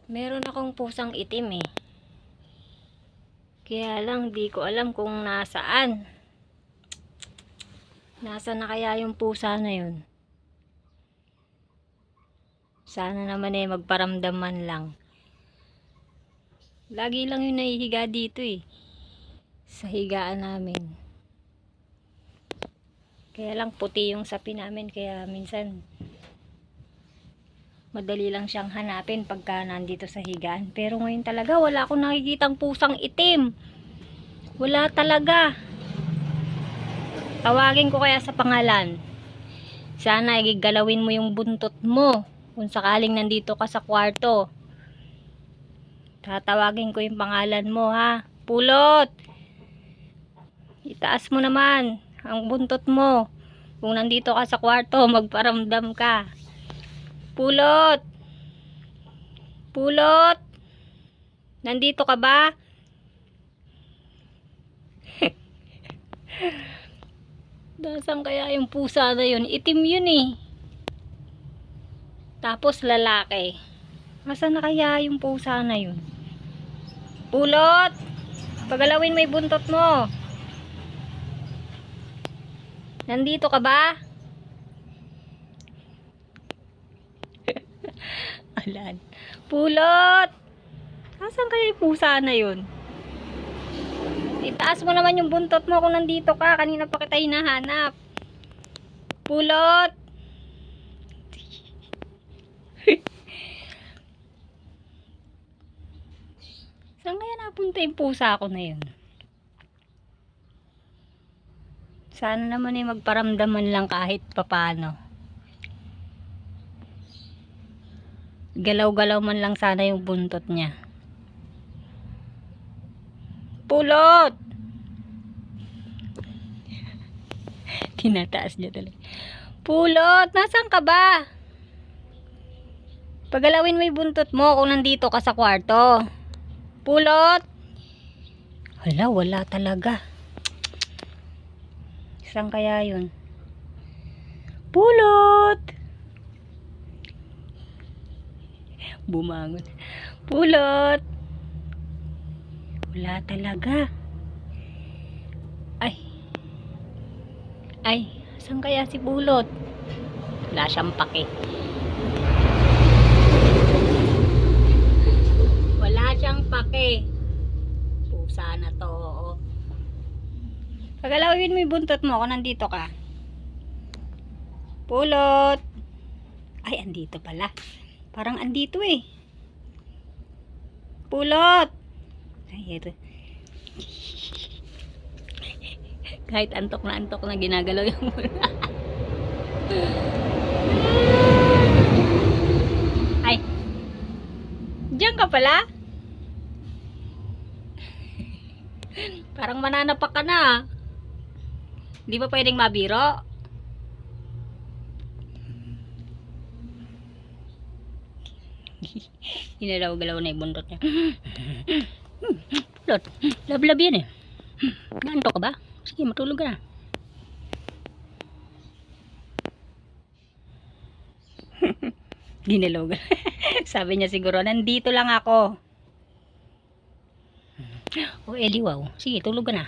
Meron akong pusang itim eh. Kaya lang di ko alam kung nasaan. Nasaan na kaya yung pusa na yun? Sana naman eh magparamdam man lang. Lagi lang yung nahihiga dito eh. Sa higaan namin. Kaya lang puti yung sapi namin kaya minsan madali lang siyang hanapin pagka nandito sa higaan. Pero ngayon talaga wala akong nakikitang pusang itim. Wala talaga. Tawagin ko kaya sa pangalan. Sana igalawin mo yung buntot mo kung sakaling nandito ka sa kwarto. Tatawagin ko yung pangalan mo ha. Pulot! Itaas mo naman ang buntot mo. Kung nandito ka sa kwarto, magparamdam ka. Pulot! Pulot! Nandito ka ba? Nasaan kaya yung pusa na yun? Itim yun eh. Tapos lalaki. Nasaan na kaya yung pusa na yun? Pulot! Pagalawin mo yung buntot mo. Nandito ka ba? Alan. Pulot! Nasaan kaya yung pusa na yun? Itaas mo naman yung buntot mo kung nandito ka. Kanina pa kita hinahanap. Pulot! Saan kaya napunta yung pusa ko na yun? Sana naman eh magparamdaman lang kahit papano. Galaw-galaw man lang sana yung buntot niya. Pulot! Tinataas niya talaga. Pulot! Nasaan ka ba? Pagalawin mo yung buntot mo kung nandito ka sa kwarto. Pulot! Hala, wala talaga. Saan kaya yun? Pulot! Bumangon. Pulot! Wala talaga. Ay. Ay, saan kaya si Pulot? Wala siyang pake. Wala siyang pake. Pusa na to. Pagalawin mo yung buntot mo kung nandito ka. Pulot! Ay, andito pala. Parang andito eh. Pulot! Ay, ito. Kahit antok na ginagalaw yung mula. Ay! Diyan ka pala? Parang mananapak ka na. Di ba pwedeng mabiro? Ginalaw-galaw na yung bundot niya. Pulot, lablab yan eh. Naanto ka ba? Sige, matulog ka na. Ginalaw-galaw. Sabi niya siguro, nandito lang ako. O, edi wow. Sige, tulog ka na.